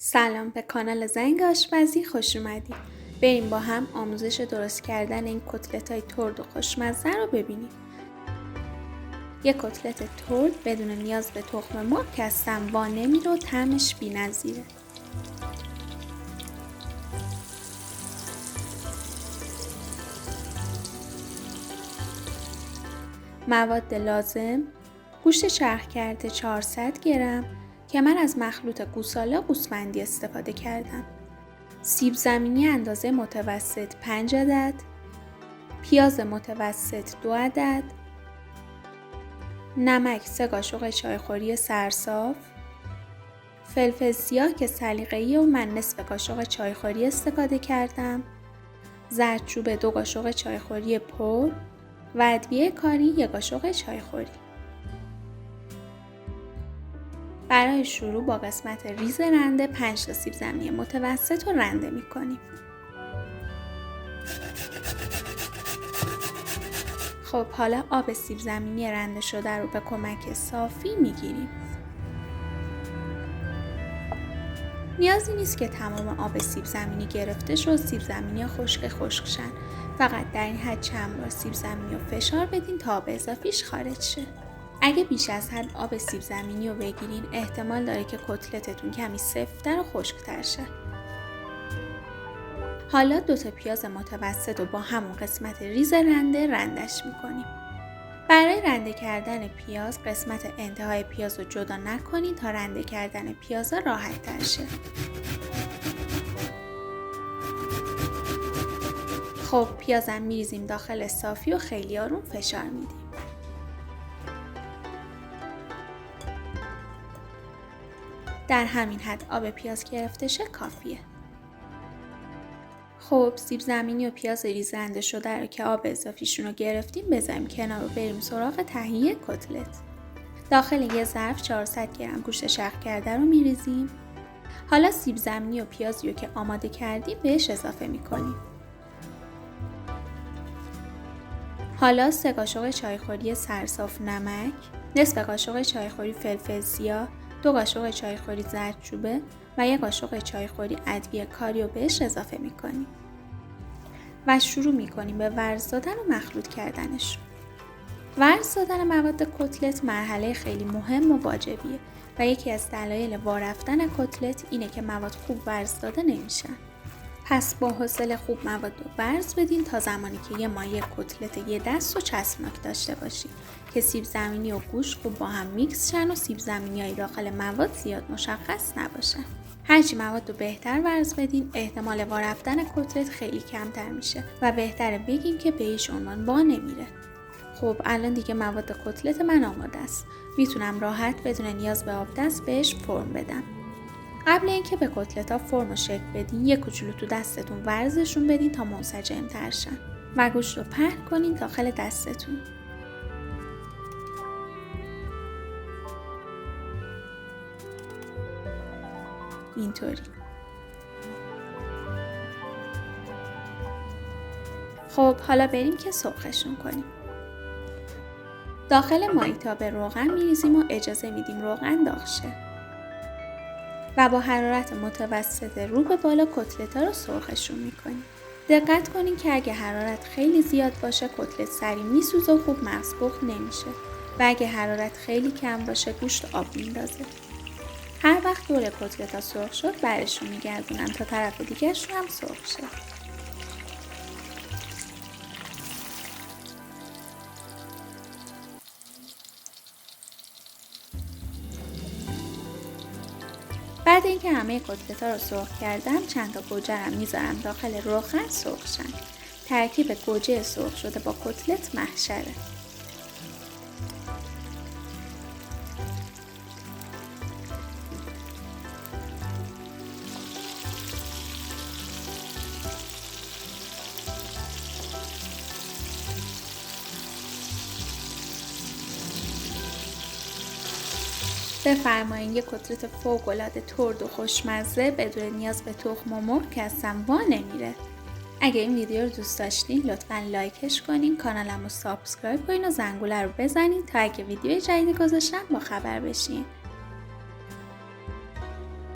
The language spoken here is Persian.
سلام، به کانال زنگ آشپزی خوش اومدید. بریم با هم آموزش درست کردن این کتلت‌های ترد و خوشمزه رو ببینیم. یک کتلت ترد بدون نیاز به تخم مرغ که اصلا وا نمیره و طعمش بی‌نظیره. مواد لازم: گوشت چرخ کرده 400 گرم که من از مخلوط گوساله گوسفندی استفاده کردم. سیب زمینی اندازه متوسط 5 عدد، پیاز متوسط 2 عدد، نمک 3 قاشق چایخوری سرصاف، فلفل سیاه که سلیقه‌ای و من نصف قاشق چایخوری استفاده کردم، زردچوبه 2 قاشق چایخوری پر و ادویه کاری 1 قاشق چایخوری. برای شروع با قسمت ریز رنده 5 تا سیب زمینی متوسط رو رنده می‌کنیم. خب حالا آب سیب زمینی رنده شده رو به کمک صافی میگیریم. نیازی نیست که تمام آب سیب زمینی گرفته شد سیب زمینی خشک شن. فقط در این حد چند بار سیب زمینی رو فشار بدین تا آب اضافیش خارج شه. اگه بیش از حد آب سیب زمینی رو بگیرین احتمال داره که کتلتتون کمی سفت‌تر و خشک‌تر شه. حالا 2 تا پیاز متوسط رو با همون قسمت ریز رنده رندش میکنیم. برای رنده کردن پیاز قسمت انتهای پیاز رو جدا نکنید تا رنده کردن پیاز راحت تر شه. خب پیازم میریزیم داخل صافی و خیلی آروم فشار میدیم. در همین حد آب پیاز گرفته شه کافیه. خب سیب زمینی و پیاز ریز رنده شده رو که آب اضافیشون رو گرفتیم بذاریم کنار و بریم سراغ تهیه کتلت. داخل یه ظرف 400 گرم گوشت چرخ کرده رو میریزیم. حالا سیب زمینی و پیازی رو که آماده کردیم بهش اضافه میکنیم. حالا 3 قاشق چایخوری سرصاف نمک، نصف قاشق چایخوری فلفل سیاه، 2 قاشق چایخوری زردچوبه و 1 قاشق چایخوری ادویه کاری رو بهش اضافه میکنیم و شروع میکنیم به ورز دادن و مخلوط کردنش. ورز دادن مواد کتلت مرحله خیلی مهم و واجبیه و یکی از دلایل وا رفتن کتلت اینه که مواد خوب ورز داده نمیشن. پس با حوصله خوب مواد رو ورز بدین تا زمانی که یه مایه کتلت یه دست و چسبناک داشته باشید که سیب زمینی و گوشت خوب با هم میکس شن و سیب زمینی‌های داخل مواد زیاد مشخص نباشن. هرچی مواد رو بهتر ورز بدین احتمال وا رفتن کتلت خیلی کمتر میشه و بهتره بگیم که به هیچ عنوان وا نمیره. خب الان دیگه مواد کتلت من آماده است. میتونم راحت بدون نیاز به آب دست بهش فرم بدم. قبل اینکه به کتلت‌ها فرم و شکل بدین یک کوچولو تو دستتون ورزشون بدین تا منسجم‌تر شن و گوشت رو پهن کنین داخل دستتون. اینطوری. خب حالا بریم که سرخشون کنیم. داخل مایتاب روغن میریزیم و اجازه میدیم روغن داغ شه و با حرارت متوسط رو به بالا کتلت‌ها رو سرخشون میکنیم. دقت کنین که اگه حرارت خیلی زیاد باشه کتلت سریع میسوزه و خوب مغز پخت نمیشه و اگه حرارت خیلی کم باشه گوشت آب میندازه. هر وقت دور کتلت‌ها سرخ شد برشون میگردونم تا طرف دیگه‌شون هم سرخ شه. بعد اینکه همه کتلت‌ها رو سرخ کردم چند تا گوجه‌ام میذارم داخل روغن سرخ شن. ترکیب گوجه سرخ شده با کتلت محشره. بفرمایین یک کتلت فوق‌العاده ترد و خوشمزه بدون نیاز به تخم و مرغ که اصلا وا نمیره. اگه این ویدیو رو دوست داشتین لطفاً لایکش کنین، کانالمو سابسکرایب کنین و زنگوله رو بزنین تا اگه ویدیو جدید گذاشتم با خبر بشین.